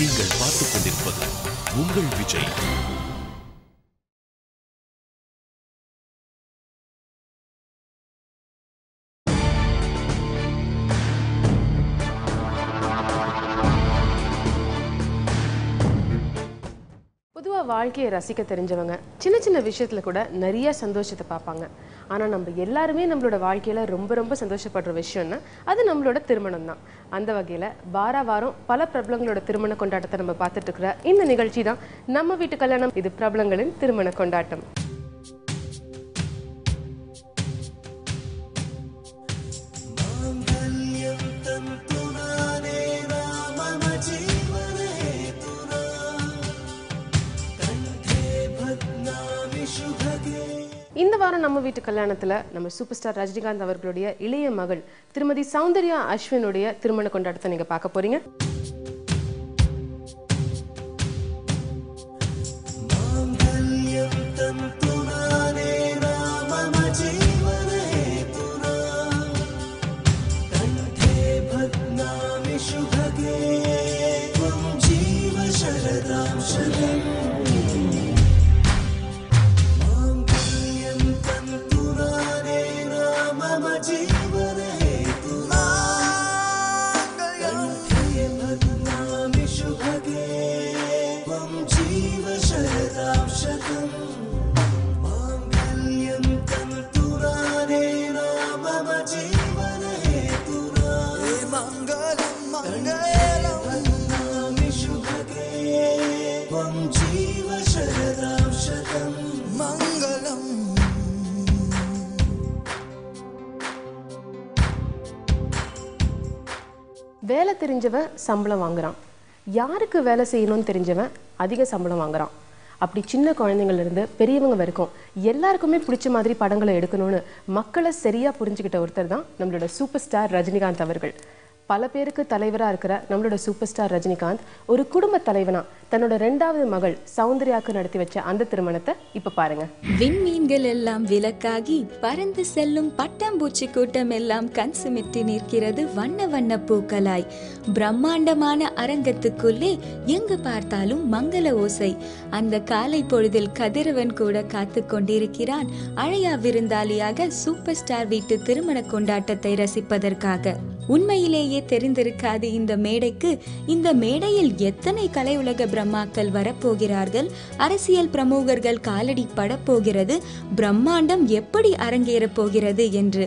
நீங்கள் பார்த்துக் கொண்டிருப்பது உங்கள் விஜய். பொதுவாக வாழ்க்கையை ரசிக்க தெரிஞ்சவங்க சின்ன சின்ன விஷயத்துல கூட நிறைய சந்தோஷத்தை பார்ப்பாங்க. ஆனா நம்ம எல்லாருமே நம்மளோட வாழ்க்கையில ரொம்ப ரொம்ப சந்தோஷப்படுற விஷயம்னா அது நம்மளோட திருமணம் தான். அந்த வகையில வாரம் பல பிரபலங்களோட திருமண கொண்டாட்டத்தை நம்ம பார்த்துட்டு இருக்கிற இந்த நிகழ்ச்சி தான் நம்ம வீட்டு கல்யாணம். இது பிரபலங்களின் திருமண கொண்டாட்டம். இந்த வாரம் நம்ம வீட்டு கல்யாணத்துல நம்ம சூப்பர் ஸ்டார் ரஜினிகாந்த் அவர்களுடைய இளைய மகள் திருமதி சௌந்தர்யா அஸ்வினுடைய திருமண கொண்டாட்டத்தை நீங்க பார்க்க போறீங்க. வேலை தெரிஞ்சவன் சம்பளம் வாங்குறான், யாருக்கு வேலை செய்யணும்னு தெரிஞ்சவன் அதிக சம்பளம் வாங்குறான். அப்படி சின்ன குழந்தைங்கள்ல இருந்து பெரியவங்க வரைக்கும் எல்லாருக்குமே பிடிச்ச மாதிரி படங்களை எடுக்கணும்னு மக்களை சரியா புரிஞ்சுக்கிட்ட ஒருத்தர் தான் நம்மளோட சூப்பர் ஸ்டார் ரஜினிகாந்த் அவர்கள். பல பேருக்கு தலைவரா இருக்கிற நம்மளோட சூப்பர் ஸ்டார் ரஜினிகாந்த் ஒரு குடும்ப தலைவனா தன்னோட 2வது மகள் சௌந்தர்யாக்கு நடத்தி வச்ச அந்த திருமணத்தை இப்ப பாருங்க. விண்மீன்கள் எல்லாம் விளக்காகி பறந்து செல்லும் பட்டாம்பூச்சி கூட்டம் எல்லாம் கண் சுமிட்டி நிற்கிறது வண்ண வண்ண பூக்களாய். பிரம்மாண்டமான அரங்கத்துக்குள்ளே எங்கு பார்த்தாலும் மங்கள ஓசை. அந்த காலை பொழுதில் கதிரவன் கூட காத்து கொண்டிருக்கிறான் அழையா விருந்தாளியாக சூப்பர் ஸ்டார் வீட்டு திருமண கொண்டாட்டத்தை ரசிப்பதற்காக. உண்மையிலேயே தெரிந்திருக்காது இந்த மேடைக்கு. இந்த மேடையில் எத்தனை கலை உலக பிரம்மாக்கள் வரப்போகிறார்கள், அரசியல் பிரமுகர்கள் காலடி படப்போகிறது, பிரம்மாண்டம் எப்படி அரங்கேற போகிறது என்று.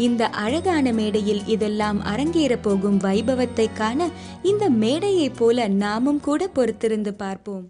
இந்த அழகான மேடையில் இதெல்லாம் அரங்கேற போகும் வைபவத்தை காண இந்த மேடையை போல நாமும் கூட பொறுத்திருந்து பார்ப்போம்.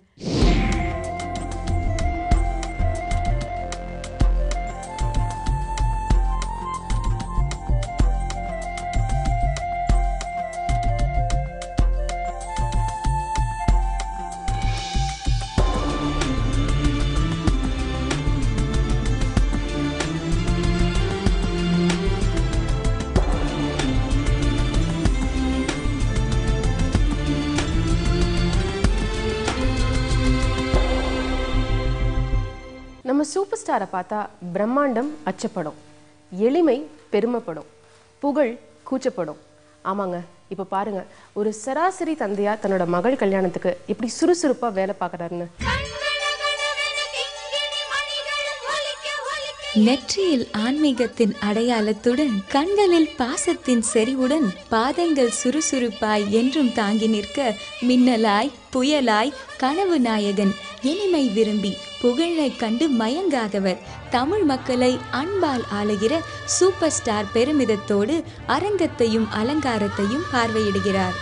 நம்ம சூப்பர் ஸ்டாரை பார்த்தா பிரம்மாண்டம் அச்சப்படும், எளிமை பெருமைப்படும், புகழ் கூச்சப்படும். ஆமாங்க, இப்ப பாருங்க ஒரு சராசரி தந்தையா தன்னோட மகள் கல்யாணத்துக்கு எப்படி சுறுசுறுப்பா வேலை பார்க்கறாருன்னு. நெற்றியில் ஆன்மீகத்தின் அடையாளத்துடன், கண்களில் பாசத்தின் செறிவுடன், பாதங்கள் சுறுசுறுப்பாய் என்றும் தாங்கி நிற்க, மின்னலாய் புயலாய் கனவு நாயகன், இனிமை விரும்பி புகழை கண்டு மயங்காதவர், தமிழ் மக்களை அன்பால் ஆளுகிற சூப்பர் ஸ்டார் பெருமிதத்தோடு அரங்கத்தையும் அலங்காரத்தையும் பார்வையிடுகிறார்.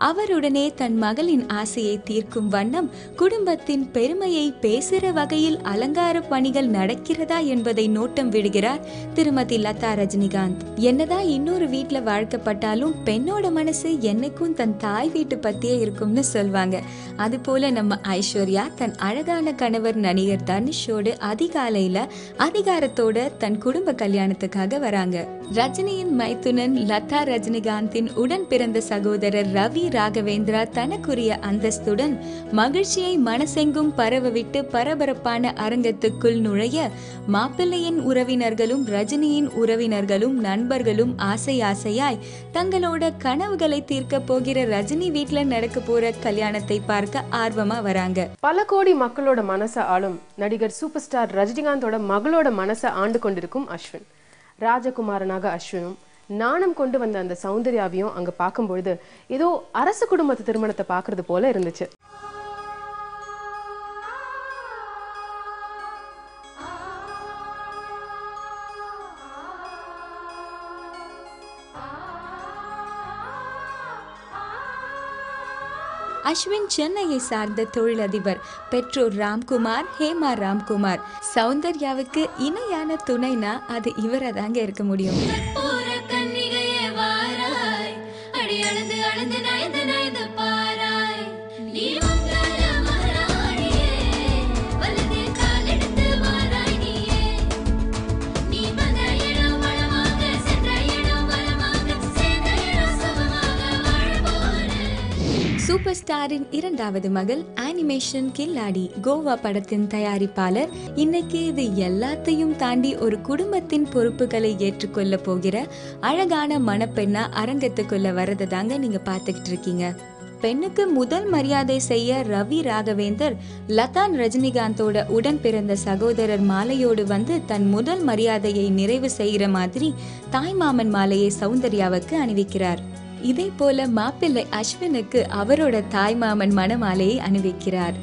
அவருடனே தன் மகளின் ஆசையை தீர்க்கும் வண்ணம் குடும்பத்தின் பெருமையை பேசுகிற வகையில் அலங்கார பணிகள் நடக்கிறதா என்பதை நோட்டம் விடுகிறார் திருமதி லதா ரஜினிகாந்த். என்னதான் இன்னொரு வீட்டுல வாழ்க்கப்பட்டாலும் பெண்ணோட மனசு என்னைக்கும் தன் தாய் வீட்டு பத்தியே இருக்கும்னு சொல்வாங்க. அது போல நம்ம ஐஸ்வர்யா தன் அழகான கணவர் நடிகர் தனுஷோடு அதிகாலையில அதிகாரத்தோட தன் குடும்ப கல்யாணத்துக்காக வராங்க. ரஜினியின் மைத்துனன் லதா ரஜினிகாந்தின் உடன் பிறந்த சகோதரர் ரவி ராகவேந்திரா தனக்குரிய அந்தஸ்துடன் மகிழ்ச்சியை மனசெங்கும் பரவவிட்டு பரபரப்பான அரங்கத்துக்குள் நுழைய மாப்பிள்ளையின் உறவினர்களும் ரஜினியின் உறவினர்களும் நண்பர்களும் ஆசையாய் தங்களோட கனவுகளை தீர்க்க போகிற ரஜினி வீட்டுல நடக்க போற கல்யாணத்தை பார்க்க ஆர்வமா வராங்க. பல கோடி மக்களோட மனசை ஆளும் நடிகர் சூப்பர் ஸ்டார் ரஜினிகாந்தோட மகளோட மனசை ஆண்டு கொண்டிருக்கும் அஸ்வின். ராஜகுமாரனாக அஸ்வினும் நாணம் கொண்டு வந்த அந்த சௌந்தர்யாவையும் அங்க பார்க்கும்பொழுது ஏதோ அரச குடும்பத்து திருமணத்தை பார்க்கறது போல இருந்துச்சு. அஸ்வின் சென்னையை சார்ந்த தொழிலதிபர். பெற்றோர் ராம்குமார், ஹேமா ராம்குமார். சௌந்தர்யாவுக்கு இணையான துணைனா அது இவரை தாங்க இருக்க முடியும். சூப்பர் ஸ்டாரின் இரண்டாவது மகள், அனிமேஷன் கில்லாடி, கோவா படத்தின் தயாரிப்பாளர். இன்னைக்கு இது எல்லாத்தையும் தாண்டி ஒரு குடும்பத்தின் பொறுப்புகளை ஏற்றுக்கொள்ள போகிற அழகான மணப்பெண்ணா அரங்கத்துக்குள்ள வரதை தாங்க நீங்க பார்த்துக்கிட்டு இருக்கீங்க. பெண்ணுக்கு முதல் மரியாதை செய்ய ரவி ராகவேந்தர் லதான் ரஜினிகாந்தோட உடன் பிறந்த சகோதரர் மாலையோடு வந்து தன் முதல் மரியாதையை நிறைவு செய்கிற மாதிரி தாய்மாமன் மாலையை சௌந்தர்யாவுக்கு அணிவிக்கிறார். இதே போல மாப்பிள்ளை அஸ்வினுக்கு அவரோட தாய்மாமன் மணமாலையை அணிவிக்கிறார்.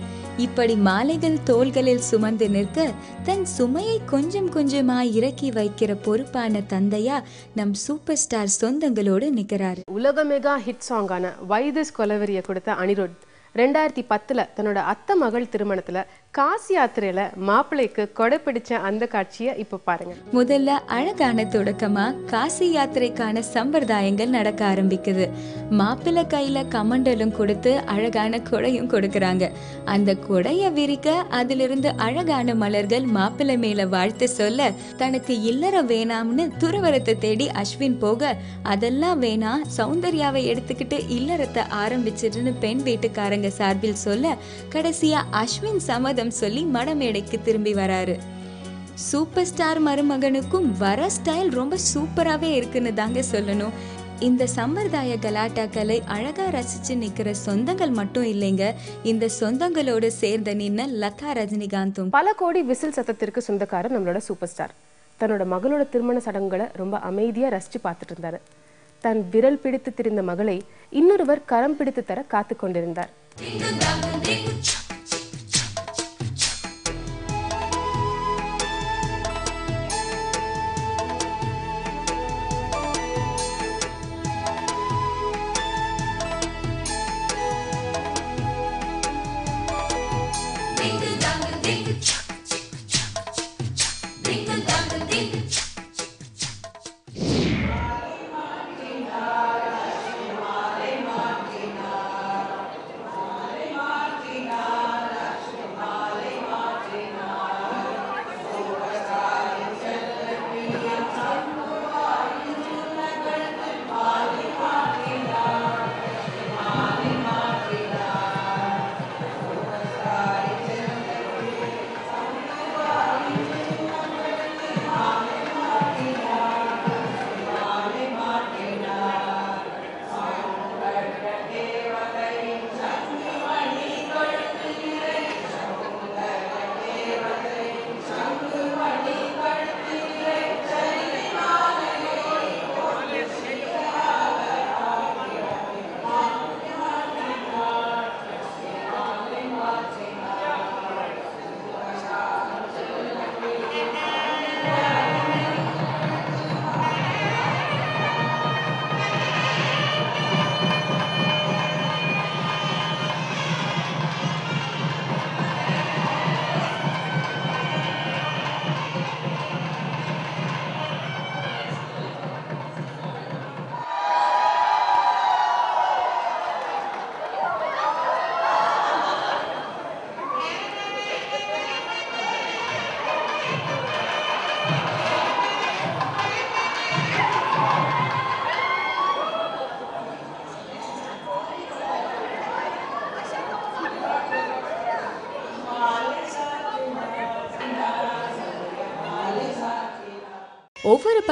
இப்படி மாலைகள் தோள்களில் சுமந்து நிற்க தன் சுமையை கொஞ்சம் கொஞ்சமாய் இறக்கி வைக்கிற பொறுப்பான தந்தையா நம் சூப்பர் ஸ்டார் சொந்தங்களோடு நிற்கிறார். உலக மெகா ஹிட் சாங்கான வைதிஸ் கொலவெறியை கொடுத்த அனிருத் 2010 தன்னோட அத்தை மகள் திருமணத்துல காசி யாத்திரையில மாப்பிள்ளைக்கு கொடை பிடிச்ச அந்த காட்சியை இப்ப பாருங்க. முதல்ல அழகான தொடக்கமா காசி யாத்திரைக்கான சம்பிரதாயங்கள் நடக்க ஆரம்பிக்குது. மாப்பிள்ளை கையில கமண்டலும் கொடுத்து அழகான கொடையும் கொடுக்கறாங்க. அந்த கொடைய விரிக்க அதிலிருந்து அழகான மலர்கள் மாப்பிள்ளை மேல வாழ்த்து சொல்ல தனக்கு இல்லற வேணாம்னு துறவரத்தை தேடி அஸ்வின் போக, அதெல்லாம் வேணா சௌந்தர்யாவை எடுத்துக்கிட்டு இல்லறத்தை ஆரம்பிச்சிட்டுன்னு பெண் வீட்டுக்காரங்க சார்பில் சொல்ல, கடைசியா அஸ்வின் சம்மதம் சொல்லி மடமேடைக்கு திரும்பி வராரு. சூப்பர் ஸ்டார் மருமகனுக்கும் வர ஸ்டைல் ரொம்ப சூப்பராகவே இருக்குன்னு தாங்க சொல்லணும். இந்த சம்பிரதாய கலாட்டாக்களை அழகா ரசிச்சு நிக்கிற சொந்தங்கள் மட்டும் இல்லைங்க, இந்த சொந்தங்களோடு சேர்ந்த நின்ன லதா ரஜினிகாந்தும். பல கோடி விசில் சத்தத்திற்கு சொந்தக்காரர் நம்மளோட சூப்பர் ஸ்டார். தன்னோட மகளோட திருமண சடங்குகளை ரொம்ப அமைதியா ரசிச்சு பார்த்துட்டு இருந்தாரு. தன் விரல் பிடித்து திரிந்த மகளை இன்னொருவர் கரம் பிடித்து தர காத்து கொண்டிருந்தார்.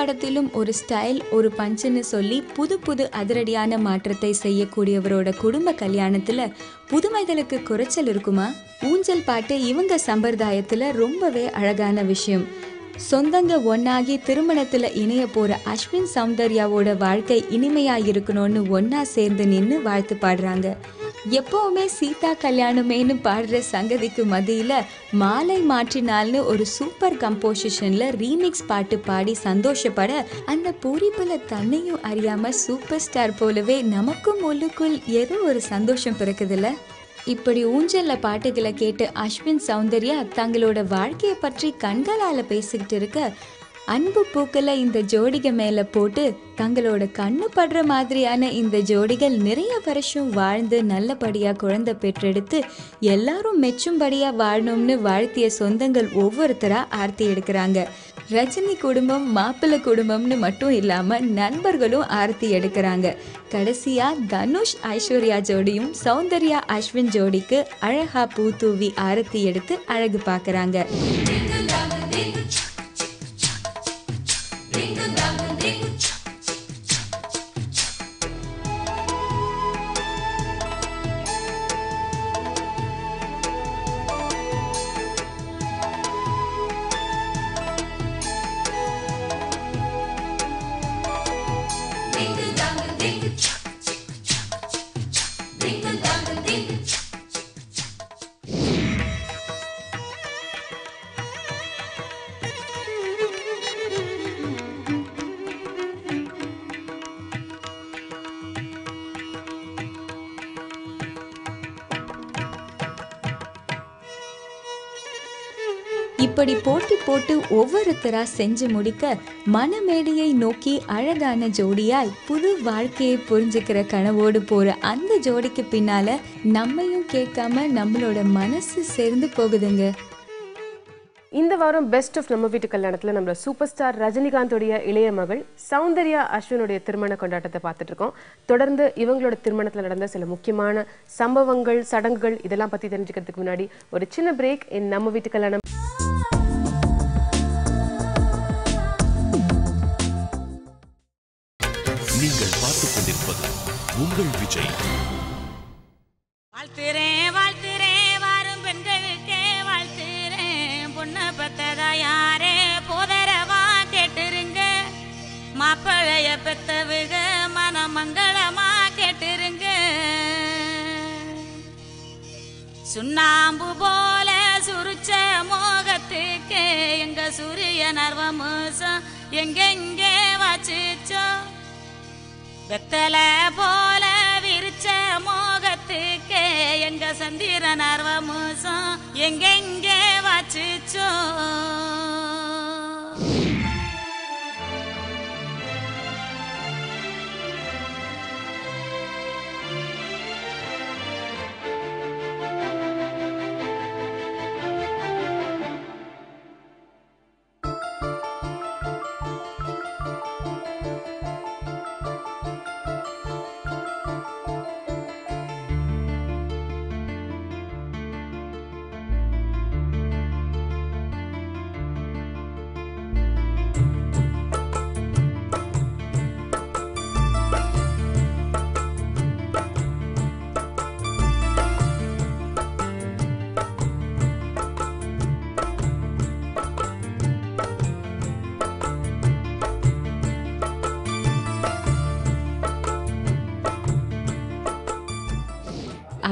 படத்திலும் ஒரு ஸ்டைல் ஒரு பஞ்சுன்னு சொல்லி புது புது அதிரடியான மாற்றத்தை செய்யக்கூடியவரோட குடும்ப கல்யாணத்துல புதுமைகளுக்கு குறைச்சல் இருக்குமா? ஊஞ்சல் பாட்டு இவங்க சம்பிரதாயத்துல ரொம்பவே அழகான விஷயம். சொந்தங்க ஒன்னாகி திருமணத்துல இணைய போற அஸ்வின் சௌந்தர்யாவோட வாழ்க்கை இனிமையா இருக்கணும்னு ஒன்னா சேர்ந்து நின்று வாழ்த்து பாடுறாங்க. எப்பவுமே சீதா கல்யாணமேனு பாடுற சங்கதிக்கு மத்தியில மாலை மாற்றினால்னு ஒரு சூப்பர் கம்போசிஷன்ல ரீமிக்ஸ் பாட்டு பாடி சந்தோஷப்பட அந்த பூரிப்புல தன்னையும் அறியாம சூப்பர் ஸ்டார் போலவே நமக்கும் உள்ளுக்குள் ஏதோ ஒரு சந்தோஷம் பிறக்குதுல்ல. இப்படி ஊஞ்சல்ல பாட்டுகளை கேட்டு அஸ்வின் சௌந்தர்யா தங்களோட வாழ்க்கையை பற்றி கண்களால பேசிக்கிட்டு இருக்க, அன்பு பூக்களை இந்த ஜோடிக மேல போட்டு தங்களோட கண்ணு படுற மாதிரியான இந்த ஜோடிகள் நிறைய வருஷம் வாழ்ந்து நல்லபடியா குழந்தை பெற்றெடுத்து எல்லாரும் மெச்சும்படியா வாழணும்னு வாழ்த்திய சொந்தங்கள் ஒவ்வொருத்தரா ஆர்த்தி எடுக்கிறாங்க. ரஜினி குடும்பம் மாப்பிள்ளை குடும்பம்னு மட்டும் இல்லாம நண்பர்களும் ஆர்த்தி எடுக்கிறாங்க. கடைசியா தனுஷ் ஐஸ்வர்யா ஜோடியும் சௌந்தர்யா அஸ்வின் ஜோடிக்கு அழகா பூ தூவி ஆரத்தி எடுத்து அழகு பார்க்கறாங்க. இப்படி போட்டி போட்டு ஒவ்வொருத்தரா செஞ்சு முடிக்க மனமேடையை நோக்கி அழகான ஜோடியாய் புது வாழ்க்கையை புரிஞ்சுக்கிற கனவோடு போற அந்த ஜோடிக்கு பின்னால நம்மையும் கேட்காம நம்மளோட மனசு சேர்ந்து போகுதுங்க. இந்த வாரம் பெஸ்ட் ஆஃப் நம்ம வீட்டு கல்யாணத்தில் நம்ம சூப்பர் ஸ்டார் ரஜினிகாந்தோடைய இளைய மகள் சௌந்தர்யா அஸ்வினுடைய திருமண கொண்டாட்டத்தை பார்த்துட்டு இருக்கோம். தொடர்ந்து இவங்களோட திருமணத்தில் நடந்த சில முக்கியமான சம்பவங்கள், சடங்குகள் இதெல்லாம் பற்றி தெரிஞ்சுக்கிறதுக்கு முன்னாடி ஒரு சின்ன பிரேக். நம்ம வீட்டு கல்யாணம். நீங்கள் பார்த்துக் கொண்டிருப்பது உங்கள் விஜய். வாழ்த்துறேன் வாழ்த்துறேன் வாரும் பெண்களுக்கே வாழ்த்துறேன். பொண்ணை பெத்ததா யாரே போதரவா கேட்டுருங்க. மாப்பிளைய பெத்தவுக மனமங்களமா கேட்டுருங்க. சுண்ணாம்பு போல சுருச்ச மோகத்துக்கு எங்க சூரிய நர்வமோசம் எங்கெங்கே வாச்சிச்சோ. வெத்தல போல விரிச்ச மோகத்துக்கு எங்க சந்திர நர்வமோசம் எங்கெங்கே வாச்சிச்சோ.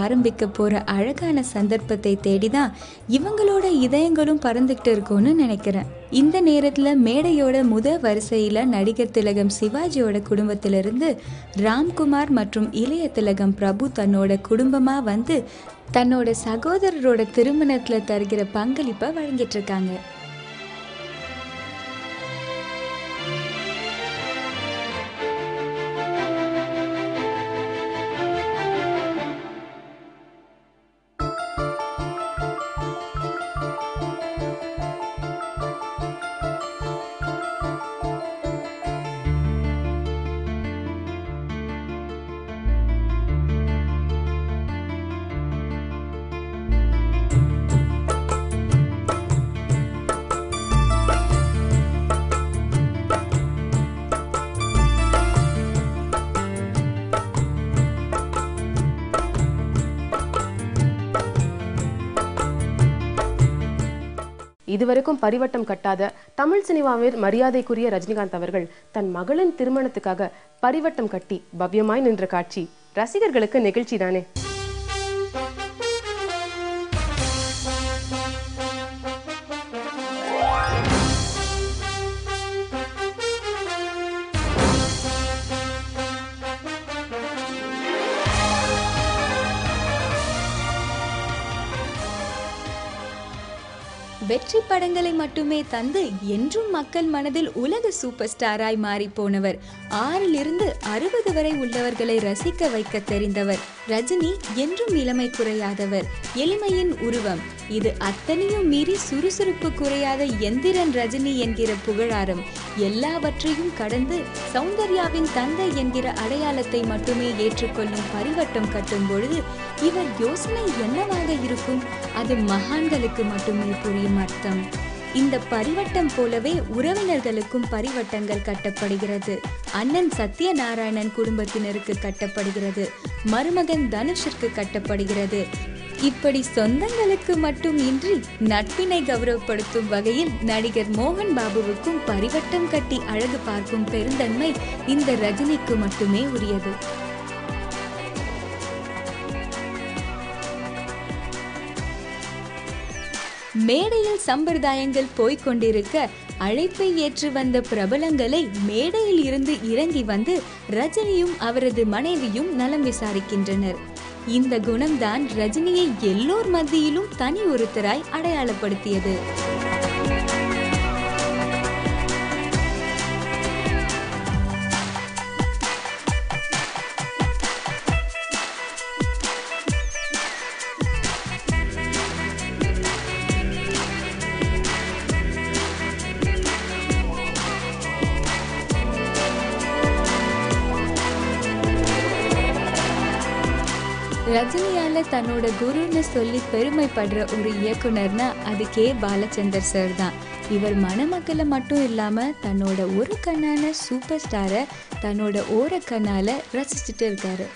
ஆரம்பிக்க போற அழகான சந்தர்ப்பத்தை தேடிதான் இவங்களோட இதயங்களும் பறந்துகிட்டு இருக்கும்னு நினைக்கிறேன். இந்த நேரத்துல மேடையோட வரிசையில நடிகர் திலகம் சிவாஜியோட குடும்பத்திலிருந்து ராம்குமார் மற்றும் இளைய திலகம் பிரபு தன்னோட குடும்பமா வந்து தன்னோட சகோதரரோட திருமணத்துல தருகிற பங்களிப்பை வழங்கிட்டு இருக்காங்க. இதுவரைக்கும் பரிவட்டம் கட்டாத தமிழ் சினிமாவில் மரியாதைக்குரிய ரஜினிகாந்த் அவர்கள் தன் மகளின் திருமணத்துக்காக பரிவட்டம் கட்டி பவ்யமாய் நின்ற காட்சி ரசிகர்களுக்கு நெகிழ்ச்சி தானே. வெற்றி படங்களை மட்டுமே தந்து என்றும் மக்கள் மனதில் உலக சூப்பர் ஸ்டாராய் மாறி போனவர். 6 to 60 வரை உள்ளவர்களை ரசிக்க வைக்க தெரிந்தவர். ரஜினி என்றும் இளமை குறையாதவர், எளிமையின் உருவம். இது அத்தனையும் மீறி சுறுசுறுப்பு குறையாத எந்திரன் ரஜினி என்கிற புகழாரம். எல்லாவற்றையும் கடந்து சௌந்தர்யாவின் தந்தை என்கிற அடையாளத்தை மட்டுமே ஏற்றுக்கொள்ளும் பரிவட்டம் கட்டும் பொழுது இவர் யோசனை என்னவாக இருக்கும்? அது மகான்களுக்கு மட்டுமே புரியும் அர்த்தம். இந்த பரிவட்டம் போலவே உறவினர்களுக்கும் பரிவட்டங்கள் கட்டப்படுகிறது. அண்ணன் சத்யநாராயணன் குடும்பத்தினருக்கு கட்டப்படுகிறது, மருமகன் தனுஷிற்கு கட்டப்படுகிறது. இப்படி சொந்தங்களுக்கு மட்டும் இன்றி நட்பினை கௌரவப்படுத்தும் வகையில் நடிகர் மோகன் பாபுவுக்கும் பரிவட்டம் கட்டி அழகு பார்க்கும் பெருந்தன்மை இந்த ரஜினிக்கு மட்டுமே உரியது. மேடையில் சம்பிரதாயங்கள் போய்கொண்டிருக்க அழைப்பை ஏற்று வந்த பிரபலங்களை மேடையில் இருந்து இறங்கி வந்து ரஜினியும் அவரது மனைவியும் நலம் விசாரிக்கின்றனர். இந்த குணம்தான் ரஜினியை எல்லோர் மத்தியிலும் தனி ஒருத்தராய் அடையாளப்படுத்தியது. ரஜினியால தன்னோட குருன்னு சொல்லி பெருமைப்படுற ஒரு இயக்குனர்னா அது கே. பாலச்சந்தர் சார் தான். இவர் மணமக்களை மட்டும் இல்லாம தன்னோட ஒரு கண்ணான சூப்பர் ஸ்டாரை தன்னோட ஓர கண்ணால ரசிச்சுட்டு இருக்காரு.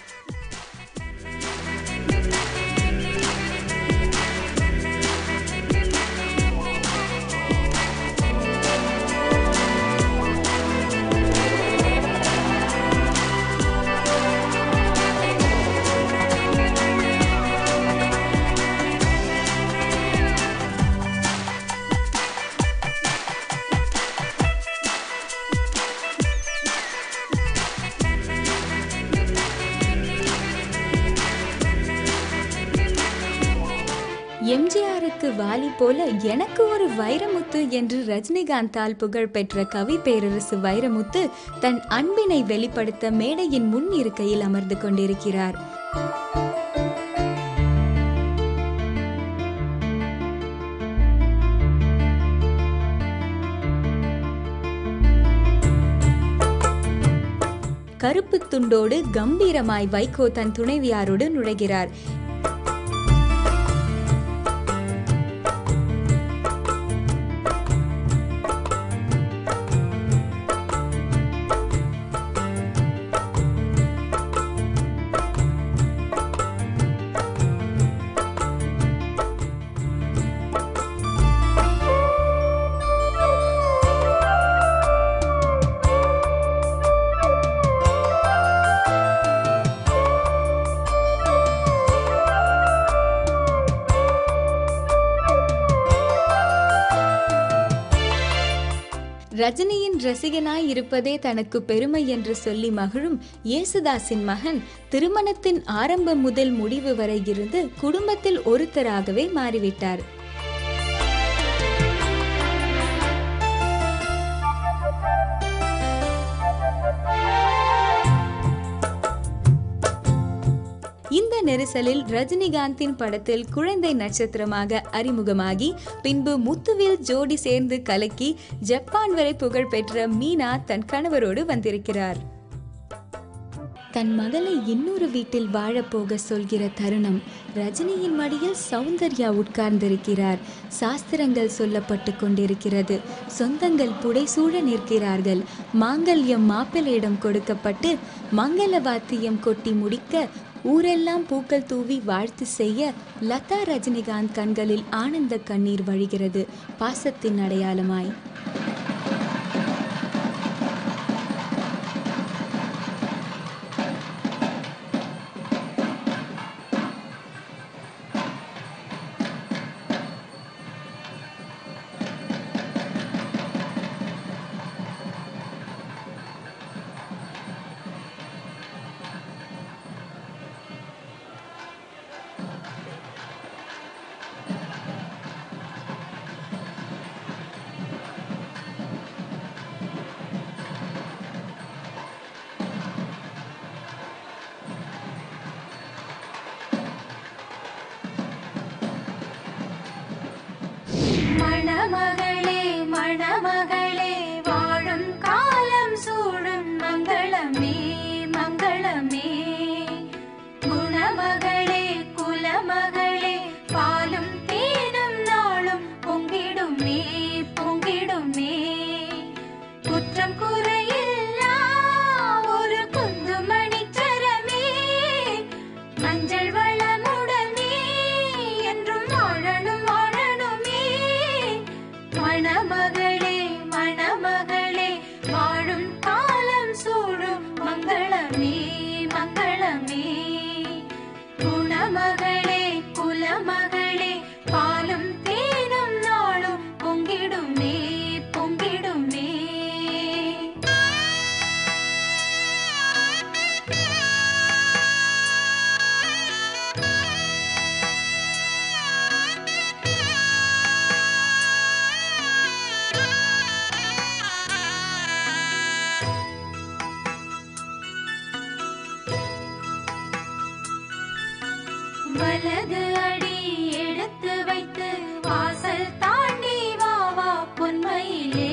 எம்ஜிஆருக்கு வாலி போல எனக்கு ஒரு வைரமுத்து என்று ரஜினிகாந்தால் புகழ் பெற்ற கவி பேரரசு வைரமுத்து தன் அன்பினை வெளிப்படுத்த மேடையின் முன் இருக்கையில் அமர்ந்து கொண்டிருக்கிறார். கருப்பு துண்டோடு கம்பீரமாய் வைகோ தன் துணைவியாரோடு நுழைகிறார். ரஜினியின் ரசிகனாய் இருப்பதே தனக்கு பெருமை என்று சொல்லி மகிழும் இயேசுதாஸின் மகன் திருமணத்தின் ஆரம்பம் முதல் முடிவு வரை இருந்து குடும்பத்தில் ஒருத்தராகவே மாறிவிட்டார். இந்த நெரிசலில் ரஜினிகாந்தின் படத்தில் குழந்தை நட்சத்திரமாக அறிமுகமாகி பின்பு முத்துவில் ஜோடி சேர்ந்து கலக்கி ஜப்பான் வரை புகழ் பெற்ற மீனா தன் கணவரோடு வந்திருக்கிறார். தன் மகளை இன்னொரு வீட்டில் வாழப்போக சொல்கிற தருணம். ரஜினியின் மடியில் சௌந்தர்யா உட்கார்ந்திருக்கிறார். சாஸ்திரங்கள் சொல்லப்பட்டு கொண்டிருக்கிறது. சொந்தங்கள் புடைசூழ நிற்கிறார்கள். மாங்கல்யம் மாப்பிள்ளையிடம் கொடுக்கப்பட்டு மங்கள வாத்தியம் கொட்டி முடிக்க ஊரெல்லாம் பூக்கள் தூவி வாழ்த்து செய்ய லதா ரஜினிகாந்த் கண்களில் ஆனந்த கண்ணீர் வழிகிறது பாசத்தின் அடையாளமாய். மணமகளே மணமகளே வாழும் காலம் சூழும் மங்களமே மங்களமே. குணமகளே குலமகளே பாலும் தேனும் நாளும் பொங்கிடுமே பொங்கிடுமே. குற்றம் குறையில்லா ஒரு குந்துமணி சரமே மஞ்சள் வளமுடனே என்றும் வாழணும் வாழணுமே. மணமகளே மணமகளே வாழும் காலம் சூழும் மங்களமே மங்களமே. குணமகளே குலமகளே பாலும் தேனும் நாளும் பொங்கிடுமே பொங்கிடுமே. வலது அடி எடுத்து வைத்து வாசல் தாண்டி வா வா பொன்மையிலே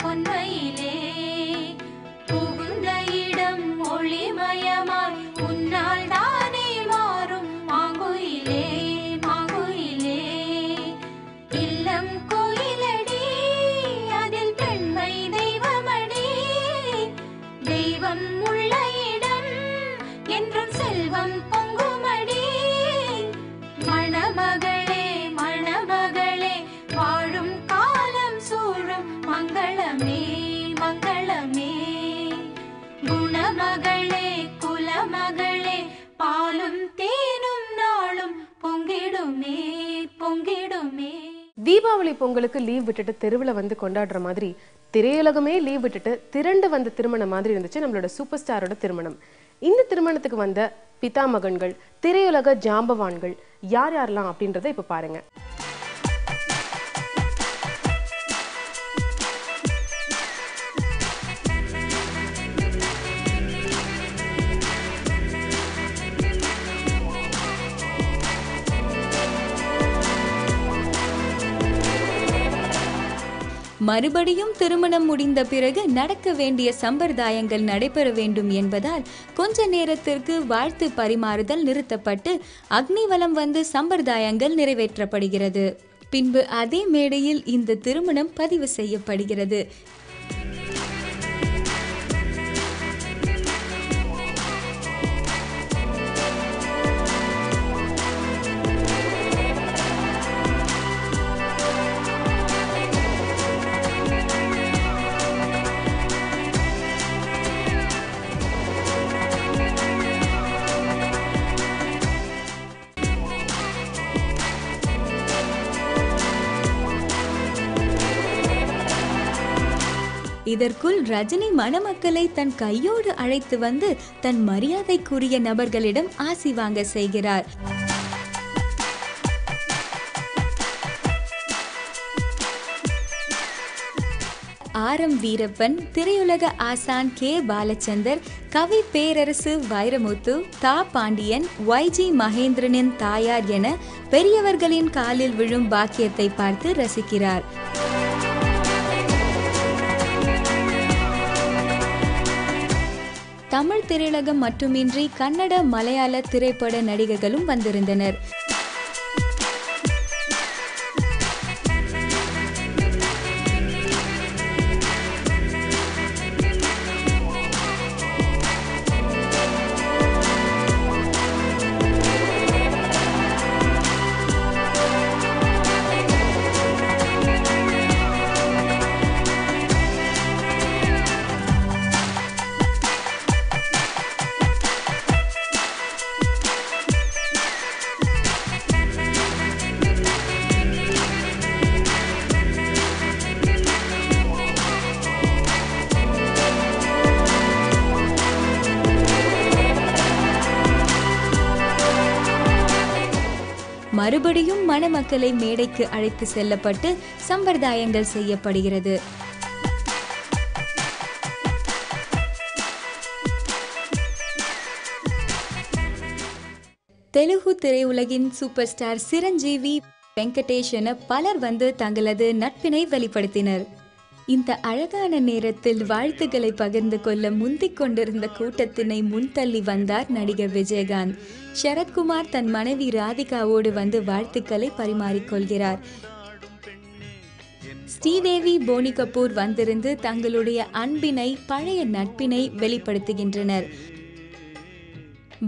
பொன்மையிலே. புகுந்த இடம் ஒளிமயமாய் உன்னால் தானே மாறும் மாங்குயிலே மாங்குயிலே. இல்லம் கோயிலடி அதில் பெண்மை தெய்வமடி. தெய்வம் உள்ள இடம் என்றும் செல்வம் பொங்குமடி. மணமகளே மணமகளே வாழும் காலம் சூழும் மங்களமே மங்களமே. குணமகளே குலமகளே பாலும் தேனும் நாளும் பொங்கிடுமே பொங்கிடுமே. தீபாவளி பொங்கலுக்கு லீவ் விட்டுட்டு தெருவில் வந்து கொண்டாடுற மாதிரி திரையுலகமே லீவ் விட்டுட்டு திரண்டு வந்த திருமணம் மாதிரி இருந்துச்சு நம்மளோட சூப்பர் ஸ்டாரோட திருமணம். இந்த திருமணத்துக்கு வந்த பிதாமகன்கள் திரையுலக ஜாம்பவான்கள் யார் யாரெல்லாம் அப்படின்றத இப்ப பாருங்க. மறுபடியும் திருமணம் முடிந்த பிறகு நடக்க வேண்டிய சம்பிரதாயங்கள் நடைபெற வேண்டும் என்பதால் கொஞ்ச நேரத்திற்கு வாழ்த்து பரிமாறுதல் நிறுத்தப்பட்டு அக்னிவலம் வந்து சம்பிரதாயங்கள் நிறைவேற்றப்படுகிறது. பின்பு அதே மேடையில் இந்த திருமணம் பதிவு செய்யப்படுகிறது. இதற்குள் ரஜினி மணமக்களை தன் கையோடு அழைத்து வந்து தன் மரியாதைக்குரிய நபர்களிடம் ஆசி வாங்க செய்கிறார். ஆரம் வீரப்பன், திரையுலக ஆசான் கே பாலச்சந்தர், கவி பேரரசு வைரமுத்து, தா பாண்டியன், YG மகேந்திரனின் தாயார் என பெரியவர்களின் காலில் விழும் பாக்கியத்தை பார்த்து ரசிக்கிறார். தமிழ் திரையுலகம் மட்டுமின்றி கன்னட, மலையாள திரைப்பட நடிகர்களும் வந்திருந்தனர். மறுபடியும் மணமக்களை மேடைக்கு அழைத்து செல்லப்பட்டு சம்பிரதாயங்கள் செய்யப்படுகிறது. தெலுங்கு திரையுலகின் சூப்பர் ஸ்டார் சிரஞ்சீவி, வெங்கடேஷ் என பலர் வந்து தங்களது நட்பினை வெளிப்படுத்தினர். இந்த அழகான நேரத்தில் வாழ்த்துக்களை பகிர்ந்து கொள்ள முந்திக் கொண்டிருந்த கூட்டத்தினை முன்தள்ளி வந்தார் நடிகர் விஜயகாந்த். சரத்குமார் தன் மனைவி ராதிகாவோடு வந்து வாழ்த்துக்களை பரிமாறிக்கொள்கிறார். ஸ்ரீதேவி, போனி கபூர் வந்திருந்து தங்களுடைய அன்பினை, பழைய நட்பினை வெளிப்படுத்துகின்றனர்.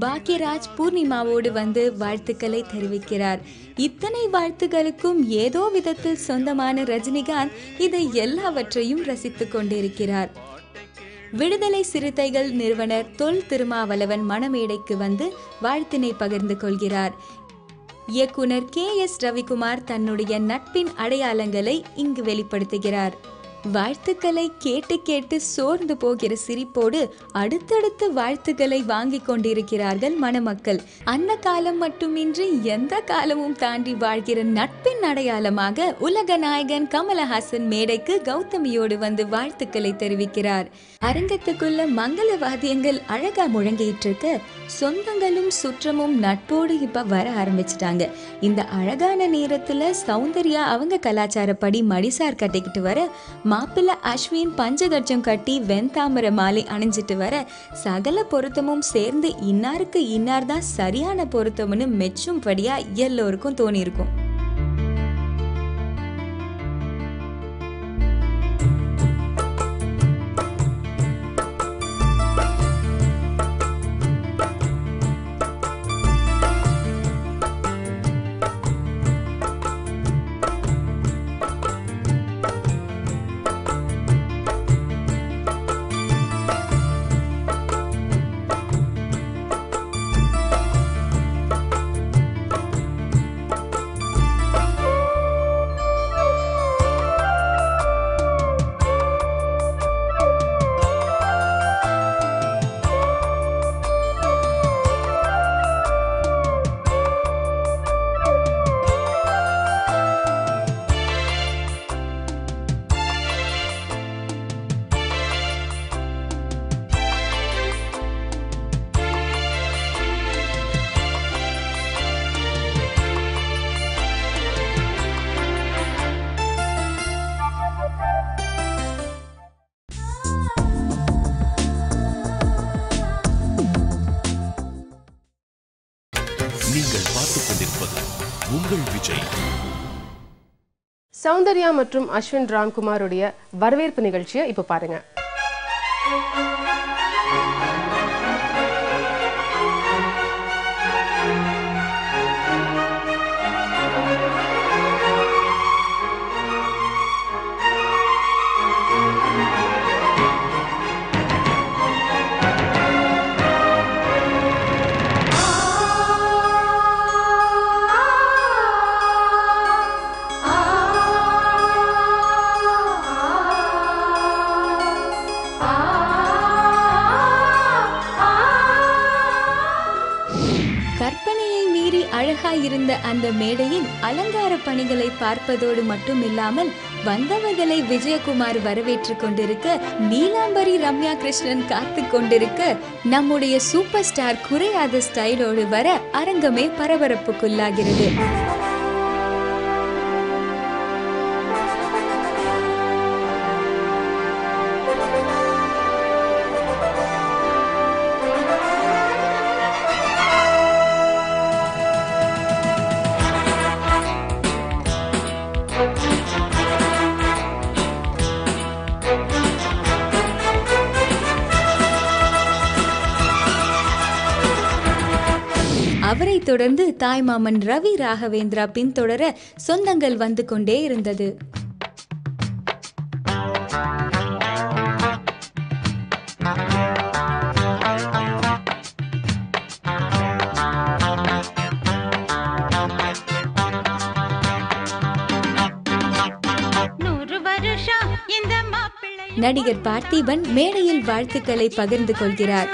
பாக்யராஜ் பூர்ணிமாவோடு வந்து வாழ்த்துக்களை தெரிவிக்கிறார். இத்தனை வாழ்த்துக்களுக்கும் ஏதோ விதத்தில் சொந்தமான ரஜினிகாந்த் இதை எல்லாவற்றையும் ரசித்துக் கொண்டிருக்கிறார். விடுதலை சிறுத்தைகள் நிறுவனர் தொல் திருமாவளவன் மணமேடைக்கு வந்து வாழ்த்தினை பகிர்ந்து கொள்கிறார். இயக்குனர் KS ரவிக்குமார் தன்னுடைய நட்பின் அடையாளங்களை இங்கு வெளிப்படுத்துகிறார். வாழ்த்துக்களை கேட்டு கேட்டு சோர்ந்து போகிற சிரிப்போடு அடுத்தடுத்து வாழ்த்துக்களை வாங்கி கொண்டிருக்கிறார்கள் மணமக்கள். அந்த காலம் மட்டுமின்றி எந்த காலமும் தாண்டி வாழ்கிற நட்பின் அடையாளமாக உலக நாயகன் கமலஹாசன் மேடைக்கு கௌதமியோடு வந்து வாழ்த்துக்களை தெரிவிக்கிறார். அரங்கத்துக்குள்ள மங்கள வாத்தியங்கள் அழகா முழங்கிட்டு இருக்க சொந்தங்களும் சுற்றமும் நட்போடு இப்ப வர ஆரம்பிச்சிட்டாங்க. இந்த அழகான நேரத்துல சௌந்தர்யா அவங்க கலாச்சாரப்படி மடிசார் கட்டிக்கிட்டு வர, மாப்பிள்ள அஸ்வின் பஞ்சகட்சம் கட்டி வெண்தாமரை மாலை அணிஞ்சிட்டு வர, சகல பொருத்தமும் சேர்ந்து இன்னாருக்கு இன்னார் தான் சரியான பொருத்தம்னு மெச்சும்படியா எல்லோருக்கும் தோணியிருக்கும். நீங்கள் பார்த்துக் கொண்டிருப்பது உங்கள் விஜய். சௌந்தர்யா மற்றும் அஸ்வின் ராம்குமாருடைய வரவேற்பு நிகழ்ச்சியை இப்ப பாருங்க. கற்பனையை மீறி அழகாயிருந்த அந்த மேடையில் அலங்கார பணிகளை பார்ப்பதோடு மட்டும் இல்லாமல் வந்தவர்களை விஜயகுமார் வரவேற்றுக் கொண்டிருக்க, நீலாம்பரி ரம்யா கிருஷ்ணன் காத்து கொண்டிருக்க, நம்முடைய சூப்பர் ஸ்டார் குறையாத ஸ்டைலோடு வர அரங்கமே பரபரப்புக்குள்ளாகிறது. அவரை தொடர்ந்து தாய்மாமன் ரவி ராகவேந்திரா பின்தொடர சொந்தங்கள் வந்து கொண்டே இருந்தது. நடிகர் பார்த்திபன் மேடையில் வாழ்த்துக்களை பகிர்ந்து கொள்கிறார்.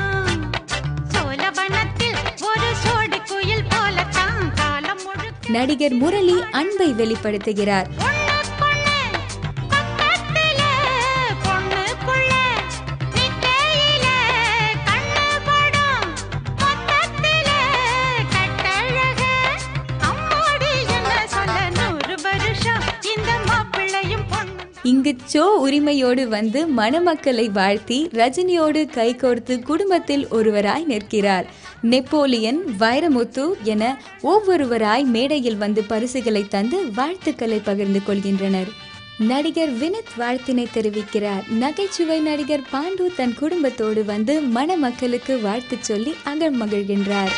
நடிகர் முரளி அன்பை வெளிப்படுத்துகிறார். இங்கு சோ உரிமையோடு வந்து மணமக்களை வாழ்த்தி ரஜினியோடு கைகோர்த்து குடும்பத்தில் ஒருவராய் நிற்கிறார். நெப்போலியன், வைரமுத்து என ஒவ்வொருவராய் மேடையில் வந்து பரிசுகளை தந்து வாழ்த்துக்களை பகிர்ந்து கொள்கின்றனர். நடிகர் வினித் வாழ்த்தினை தெரிவிக்கிறார். நகைச்சுவை நடிகர் பாண்டு தன் குடும்பத்தோடு வந்து மணமக்களுக்கு வாழ்த்து சொல்லி அகமகிழ்கின்றார்.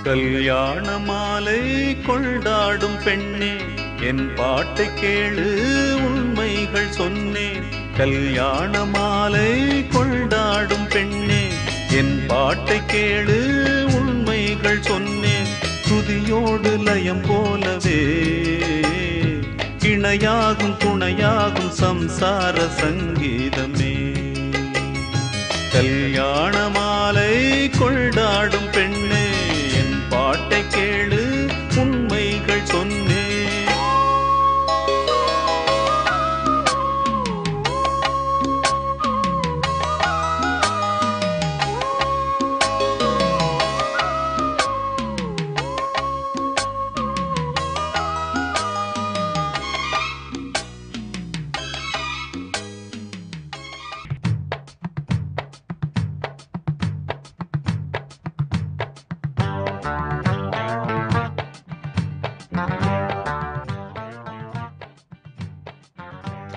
கல்யாண மாலை கொண்டாடும் பெண்ணே, என் பாட்டை கேளு உண்மைகள் சொன்னேன். கல்யாண மாலை கொண்டாடும் பெண்ணே, என் பாட்டை கேளு உண்மைகள் சொன்னேன். துதியோடு லயம் போலவே இணையாகும் துணையாகும் சம்சார சங்கீதமே. கல்யாண மாலை கொண்டாடும் பெண்ணே, என் பாட்டை கேளு உண்மைகள் சொன்னேன்.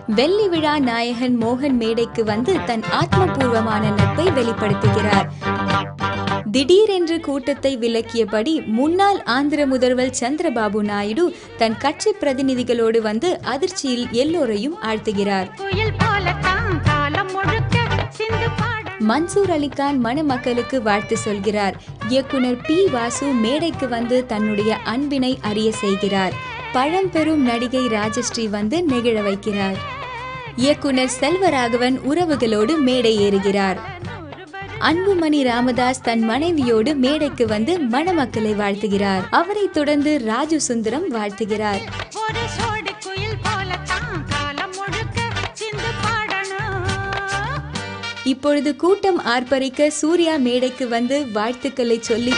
வெள்ளி விழா நாயகன் மோகன் மேடைக்கு வந்து தன் ஆத்மபூர்வமான நட்பை வெளிப்படுத்துகிறார். திடீரென்று கூட்டத்தை விலக்கியபடி முன்னாள் ஆந்திர முதல்வர் சந்திரபாபு நாயுடு தன் கட்சி பிரதிநிதிகளோடு வந்து அதிர்ச்சியில் எல்லோரையும் ஆழ்த்துகிறார். மன்சூர் அலிகான் மணமக்களுக்கு வாழ்த்து சொல்கிறார். இயக்குனர் பி. வாசு மேடைக்கு வந்து தன்னுடைய அன்பினை அறிய செய்கிறார். பழம்பெரும் நடிகை ராஜஸ்ரீ வந்து நெகிழ வைக்கிறார். இயக்குனர் செல்வராகவன் உறவுகளோடு மேடை ஏறுகிறார். அன்புமணி ராமதாஸ் தன் மனைவியோடு மேடைக்கு வந்து மணமக்களை வாழ்த்துகிறார். அவரை தொடர்ந்து ராஜு சுந்தரம் வாழ்த்துகிறார். இப்பொழுது கூட்டம் ஆர்ப்பரிக்க சூர்யா மேடைக்கு வந்து வாழ்த்துக்களை சொல்லி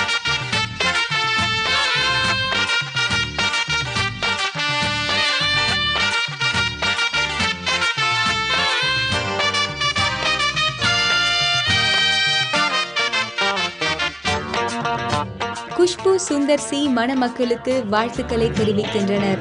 குஷ்பு, சுந்தர் சி மணமக்களுக்கு வாழ்த்துக்களை தெரிவிக்கின்றனர்.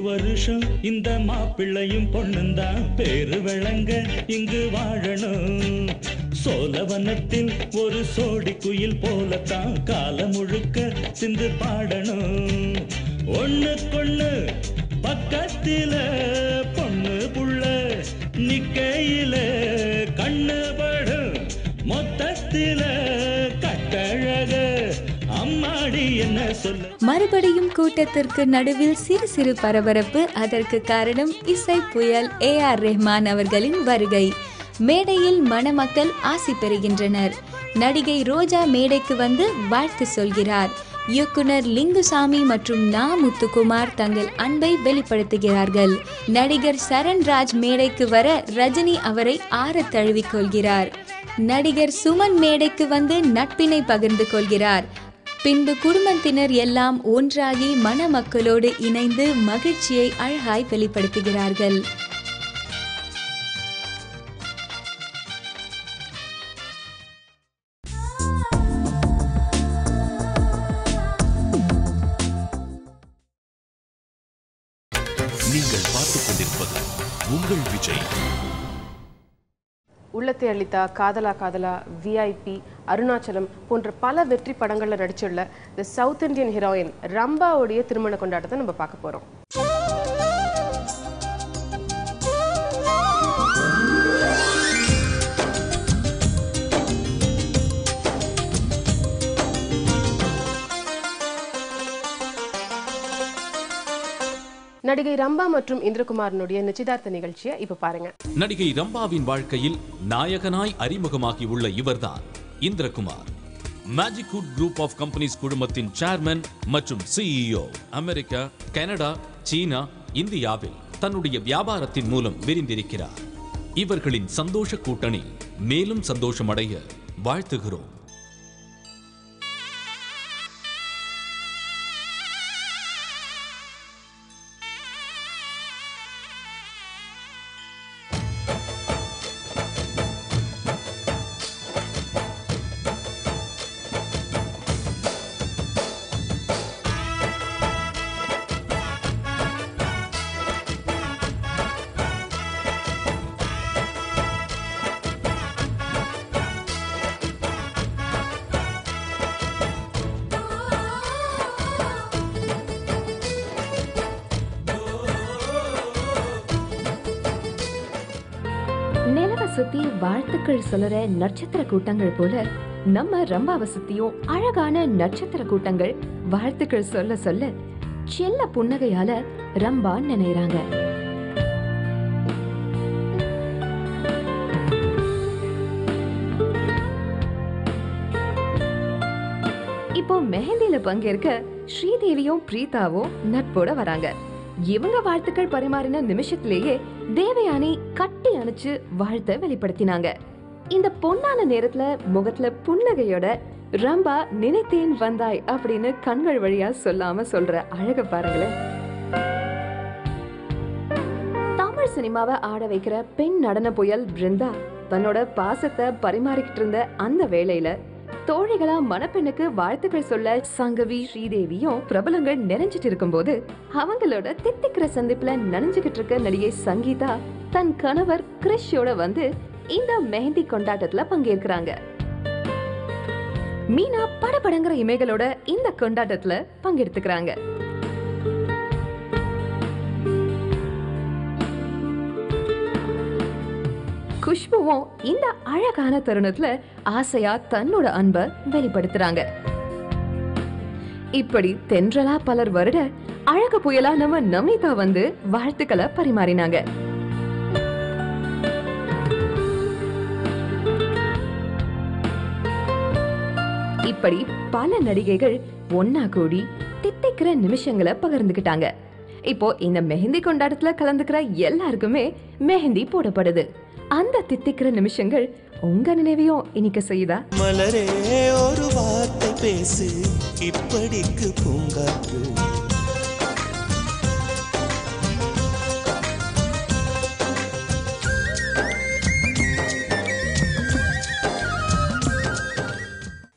வருஷம் இந்த மாப்பிள்ளையும் பொண்ணுந்தான் பேரு விளங்க இங்கு வாழணும். சோழவனத்தில் ஒரு சோடி குயில் போலத்தான் காலம் முழுக்க சிந்து பாடணும். ஒண்ணுக்கொண்ணு பக்கத்தில பொண்ணு புள்ள நிக்கையில கண்ணு படும் மொத்தத்தில கட்டழக அம்மாடி என்ன சொல்ல. மறுபடியும் கூட்டத்திற்கு நடுவில் சிறு சிறு பரபரப்பு. அதற்கு காரணம் இசை புயல் AR ரஹ்மான் அவர்களின் வருகை. மேடையில் மணமக்கள் ஆசி பெறுகின்றனர். நடிகை ரோஜா மேடைக்கு வந்து வாழ்த்து சொல்கிறார். இயக்குனர் லிங்குசாமி மற்றும் நா. முத்துக்குமார் தங்கள் அன்பை வெளிப்படுத்துகிறார்கள். நடிகர் சரண்ராஜ் மேடைக்கு வர ரஜினி அவரை ஆற தழுவிக் கொள்கிறார். நடிகர் சுமன் மேடைக்கு வந்து நட்பினை பகிர்ந்து கொள்கிறார். பின்பு குடும்பத்தினர் எல்லாம் ஒன்றாகி மணமக்களோடு இணைந்து மகிழ்ச்சியை அழகாய் வெளிப்படுத்துகிறார்கள். நீங்கள் பார்த்துக் கொண்டிருப்பது கொண்டிருப்பது உங்கள் விஜய். உள்ளத்தை அளித்தா, காதலா காதலா, VIP, அருணாச்சலம் போன்ற பல வெற்றி படங்கள்ல நடிச்சுள்ள தி சவுத் இந்தியன் ஹீரோயின் ரம்பாவுடைய திருமண கொண்டாட்டத்தை நம்ம பார்க்க போறோம். நடிகை ரம்பா மற்றும் இந்திரகுமாரனுடைய நிச்சயதார்த்த நிகழ்ச்சியை இப்ப பாருங்க. நடிகை ரம்பாவின் வாழ்க்கையில் நாயகனாய் அறிமுகமாகி உள்ள இவர்தான் Indrakumar. Magic wood group of companies குழுமத்தின் சேர்மன் மற்றும் CEO. அமெரிக்கா, கனடா, சீனா, இந்தியாவில் தன்னுடைய வியாபாரத்தின் மூலம் விரிந்திருக்கிறார். இவர்களின் சந்தோஷ கூட்டணி மேலும் சந்தோஷமடைய வாழ்த்துகிறோம். நிலவை சுத்தி வாழ்த்துக்கள் சொல்லுற நட்சத்திர கூட்டங்கள் போல நம்ம ரம்பாவை சுத்தியும் அழகான நட்சத்திர கூட்டங்கள் வாழ்த்துக்கள் சொல்ல சொல்ல செல்ல புன்னகையால ரம்பா நினைறாங்க. இப்போ மெஹந்தியில பங்கேற்க ஸ்ரீதேவியும் பிரீதாவும் நட்போட வராங்க. இவங்க வாழ்த்துக்கள் பரிமாறின நிமிஷத்திலேயே தேவயானி கட்டி அணைச்சு வாழ்த்த வெளிப்படுத்தினாங்க. இந்த பொன்னான நேரத்துல முகத்துல புன்னகையோட ரம்பா நினைத்தேன் வந்தாய் அப்படின்னு கண்கள் வழியா சொல்லாம சொல்ற அழக பாருங்களேன். தமிழ் சினிமாவை ஆட வைக்கிற பெண் நடன புயல் பிருந்தா தன்னோட பாசத்தை பரிமாறிக்கிட்டு இருந்த அந்த வேளையில தோழிகளா மணப்பெண்ணுக்கு வாழ்த்துக்கள் சொல்ல சங்கவி, ஸ்ரீதேவியும் பிரபலங்கள் நிறைஞ்சிட்டு இருக்கும் போது அவங்களோட தித்திக்கிற சந்திப்புல நனைஞ்சுகிட்டு இருக்க நடிகை சங்கீதா தன் கணவர் கிறிஷோட வந்து இந்த மெஹந்தி கொண்டாட்டத்துல பங்கேற்கிறாங்க. மீனா படபடங்கிற இமைகளோட இந்த கொண்டாட்டத்துல பங்கெடுத்துக்கிறாங்க. குஷ்புவும் இந்த அழகான தருணத்துல ஆசையா தன்னோட அன்பை வெளிப்படுத்துறாங்க. இப்படி தென்றலா பலர் வருட அழகு புயலா நம்ம நமிதா வந்து வாழ்த்துக்களை பரிமாறினாங்க. இப்படி பல நடிகைகள் ஒன்னா கூடி தித்திக்கிற நிமிஷங்களை பகிர்ந்துகிட்டாங்க. இப்போ இந்த மெஹந்தி கொண்டாட்டத்துல கலந்துக்கிற எல்லாருக்குமே மெஹந்தி போடப்படுது. அந்த தித்திக்கிற நிமிஷங்கள் உங்க நினைவையும் இனிக்க செய்யுதா? மலரே ஒரு வார்த்தை பேசு, இப்படிக்கு பூங்காற்று.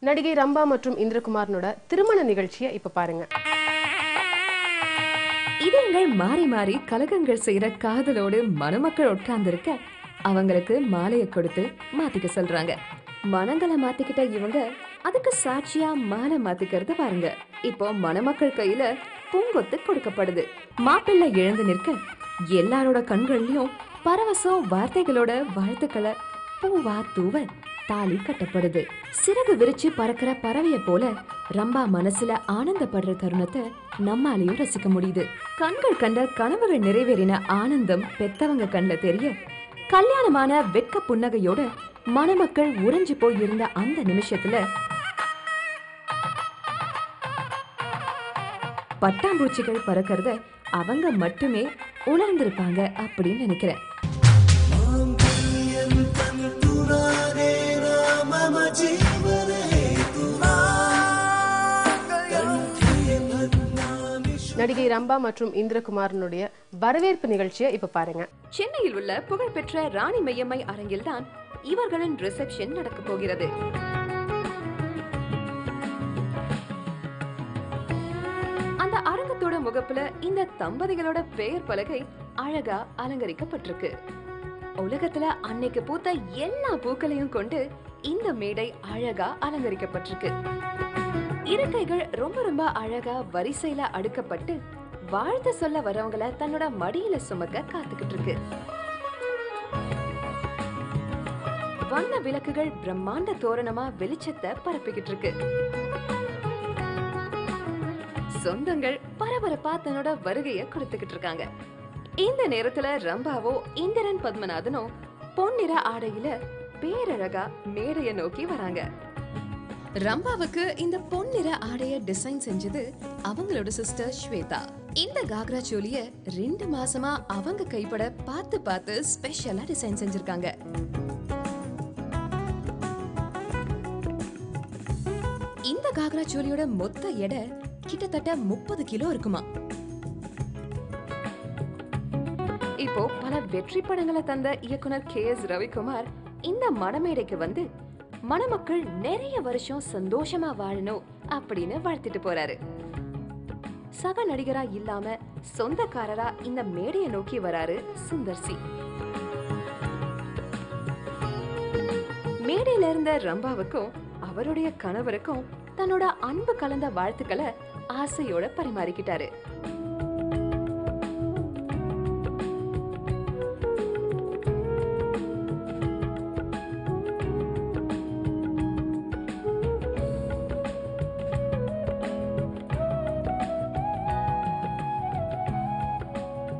நடிகை ரம்பா மற்றும் இந்திரகுமாரனோட திருமண நிகழ்ச்சியை இப்ப பாருங்க. இதங்கள் மாறி மாறி கலகங்கள் செய்யற காதலோடு மணமக்கள் உட்கார்ந்திருக்க அவங்களுக்கு மாலையை கொடுத்து மாத்திக்க சொல்றாங்க. மனங்களை மாத்திக்கிட்ட இவங்க அதுக்கு சாட்சியா மாலை மாத்திக்கிறது பாருங்க. இப்போ மணமக்கள் கையில பூங்கொத்து கொடுக்கப்படுது. மாப்பிள்ளை எழுந்து நிற்க எல்லாரோட கண்கள்லயும் பரவசம் வார்த்தைகளோட வாழ்த்துக்களை பூவா தூவ தாலி கட்டப்படுது. சிறகு விரிச்சு பறக்கிற பறவைய போல ரம்பா மனசுல ஆனந்தப்படுற தருணத்தை நம்மாலையும் ரசிக்க முடியுது. கண்கள் கண்ட கனவுகள் நிறைவேறின ஆனந்தம் பெத்தவங்க கண்ல தெரிய கல்யாணமான வெட்க புன்னகையோட மணமக்கள் உறைஞ்சு போய் இருந்த அந்த நிமிஷத்துல பட்டாம்பூச்சிகள் பறக்கிறத அவங்க மட்டுமே உணர்ந்திருப்பாங்க அப்படின்னு நினைக்கிறேன். நடிகை ரம்பா மற்றும் இந்திரகுமாரனுடைய வரவேற்பு நிகழ்ச்சியை இப்ப பாருங்க. சென்னையில் உள்ள புகழ்பெற்ற ராணி மையம்மை அரங்கில் தான் இவர்களின் ரிசப்ஷன் நடக்க போகிறது. அந்த அரங்கத்தோட முகப்புல இந்த தம்பதிகளோட பெயர் பலகை அழகா அலங்கரிக்கப்பட்டிருக்கு. உலகத்துல அன்னைக்கு பூத்த எல்லா பூக்களையும் கொண்டு இந்த மேடை அழகா அலங்கரிக்கப்பட்டிருக்கு. இருக்கைகள் ரொம்ப ரொம்ப அழகா வரிசையில அடுக்கப்பட்டு வாழ்த்து சொல்ல வரவங்கள தன்னோட மடியில சுமக்க காத்துக்கிட்டு இருக்கு. வண்ண விளக்குகள் பிரம்மாண்ட தோரணமா வெளிச்சத்தை பரப்பிக்கிட்டு இருக்கு. சொந்தங்கள் பரபரப்பா தன்னோட வருகைய கொடுத்துக்கிட்டு இருக்காங்க. இந்த நேரத்துல ரம்பாவோ இந்திரன் பத்மநாதனோ பொன்னிற ஆடையில பேரழகா மேடைய நோக்கி வராங்க. ரம்பாவுக்கு இந்த பொன்னிற ஆடைய டிசைன் செஞ்சது அவங்களோட சிஸ்டர் ஸ்வேதா. இந்த காக்ரா சோலிய 2 மாசமா அவங்க கைப்பட பார்த்து பார்த்து ஸ்பெஷலா டிசைன் செஞ்சிருக்காங்க. இந்த காக்ரா சோலியோட மொத்த எடை கிட்டத்தட்ட 30 கிலோ இருக்குமா. இப்போ பல வெற்றி படங்களை தந்த இயக்குனர் KS ரவிக்குமார் இந்த மணமேடைக்கு வந்து மணமக்கள் நிறைய வருஷம் சந்தோஷமா வாழணும் அப்படின்னு வாழ்த்திட்டு போறாரு. சக நடிகரா இல்லாம சொந்தக்காரரா இந்த மேடையை நோக்கி வராரு சுந்தர் சி. மேடையில இருந்த ரம்பாவுக்கும் அவருடைய கணவருக்கும் தன்னோட அன்பு கலந்த வாழ்த்துக்களை ஆசையோட பரிமாறிக்கிட்டாரு.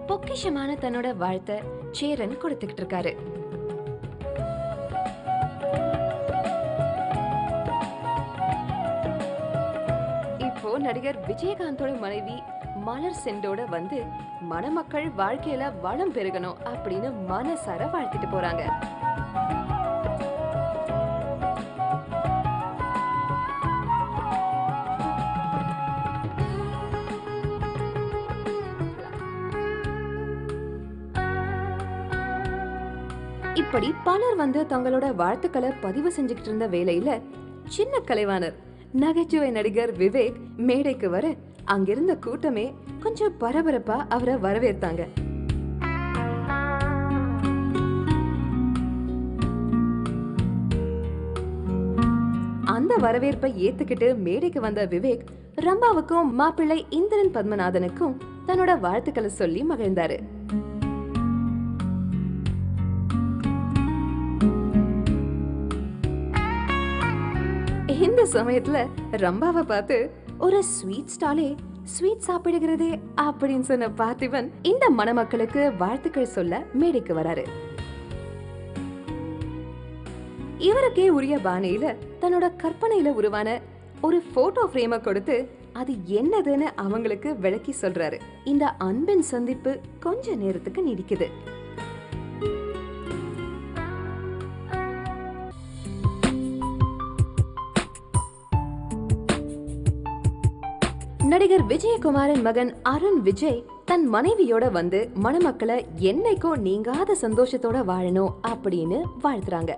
பொக்கிஷமான தன்னோட வாழ்த்தை சேரன் கொடுத்துக்கிட்டு இருக்காரு. இப்போ நடிகர் விஜயகாந்தோட மனைவி மலர் செண்டோட வந்து மணமக்கள் வாழ்க்கையில வளம் பெருகணும் அப்படின்னு மனசார வாழ்த்திட்டு போறாங்க. இப்படி பலர் வந்து தங்களோட வாழ்த்துக்களை பதிவு செஞ்சுக்கிட்டு இருந்த வேளையில சின்ன கலைவாணர் நகைச்சுவை நடிகர் விவேக் மேடைக்கு வர அங்கிருந்த கூட்டமே கொஞ்சம் பரபரப்பா அவரை வரவேற்றாங்க. அந்த வரவேற்பை ஏத்துக்கிட்டு மேடைக்கு வந்த விவேக் ரம்பாவுக்கும் மாப்பிள்ளை இந்திரன் பத்மநாதனுக்கும் தன்னோட வாழ்த்துக்களை சொல்லி மகிழ்ந்தாரு. இந்த சமயத்துல ரம்பாவை பார்த்து ஒரு ஸ்வீட் ஸ்டாலே ஸ்வீட் சாப்பிடுகிறதே அப்படின்னு சொன்ன பார்த்திபன் இந்த மணமக்களுக்கு வாழ்த்துக்கள் சொல்ல மேடைக்கு வராரு. இவருக்கே உரிய பாணியில தன்னோட கற்பனையில உருவான ஒரு போட்டோ ஃப்ரேமை கொடுத்து அது என்னதுன்னு அவங்களுக்கு விளக்கி சொல்றாரு. இந்த அன்பின் சந்திப்பு கொஞ்ச நேரத்துக்கு நீடிக்குது. நடிகர் விஜயகுமாரின் மகன் அருண் விஜய் தன் மனைவியோட வந்து மணமக்களை என்னைக்கும் நீங்காத சந்தோஷத்தோட வாழணும் அப்படின்னு வாழ்த்துறாங்க.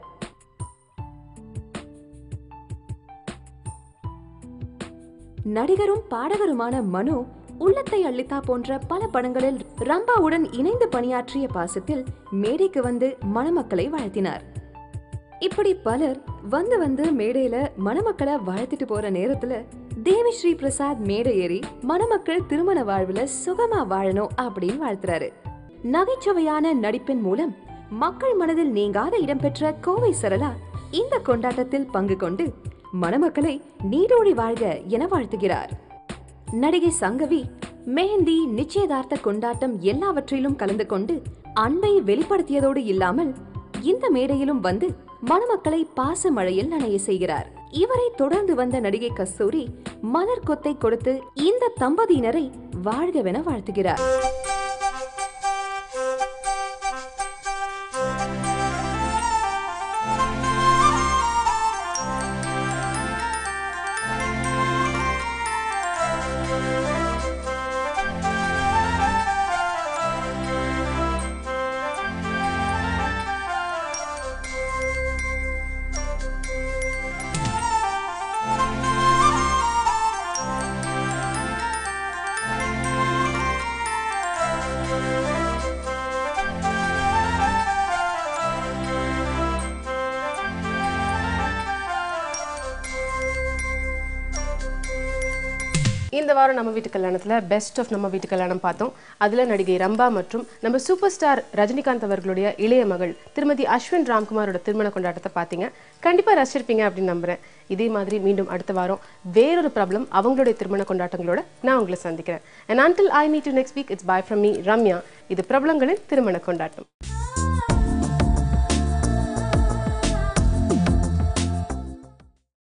நடிகரும் பாடகருமான மனு உள்ளத்தை அள்ளித்தா போன்ற பல படங்களில் ரம்பாவுடன் இணைந்து பணியாற்றிய பாசத்தில் மேடைக்கு வந்து மணமக்களை வாழ்த்தினார். இப்படி பலர் வந்து வந்து மேடையில மணமக்களை வாழ்த்திட்டு போற நேரத்துல தேவி ஸ்ரீ பிரசாத் மேடை ஏறி மணமக்கள் திருமண வாழ்வுல சுகமா வாழணும் அப்படின்னு வாழ்த்துறாரு. நகைச்சுவையான நடிப்பின் மூலம் மக்கள் மனதில் நீங்காத இடம்பெற்ற கோவை சரளா இந்த கொண்டாட்டத்தில் பங்கு கொண்டு மணமக்களை நீடோடி வாழ்க என வாழ்த்துகிறார். நடிகை சங்கவி மெஹந்தி நிச்சயதார்த்த கொண்டாட்டம் எல்லாவற்றிலும் கலந்து கொண்டு அன்பை வெளிப்படுத்தியதோடு இல்லாமல் இந்த மேடையிலும் வந்து மணமக்களை பாச மழையில் நனைய செய்கிறார். இவரை தொடர்ந்து வந்த நடிகை கஸ்தூரி மலர் கொத்தை கொடுத்து இந்த தம்பதியினரை வாழ்கவென வாழ்த்துகிறார். இந்த வாரம் நம்ம வீட்டு கல்யாணத்தில் பெஸ்ட் ஆஃப் நம்ம வீட்டு கல்யாணம் பார்த்தோம். அதில் நடிகை ரம்பா மற்றும் நம்ம சூப்பர் ஸ்டார் ரஜினிகாந்த் அவர்களுடைய இளைய மகள் திருமதி அஸ்வின் ராம்குமாரோட திருமண கொண்டாட்டத்தை பார்த்தீங்க. கண்டிப்பாக ரசிச்சிருப்பீங்க அப்படின்னு நம்புறேன். இதே மாதிரி மீண்டும் அடுத்த வாரம் வேறொரு பிரபலம் அவங்களுடைய திருமண கொண்டாட்டங்களோட நான் உங்களை சந்திக்கிறேன். And until I meet you next week, it's bye from me, Ramya. இது பிரபலங்களின் திருமண கொண்டாட்டம்.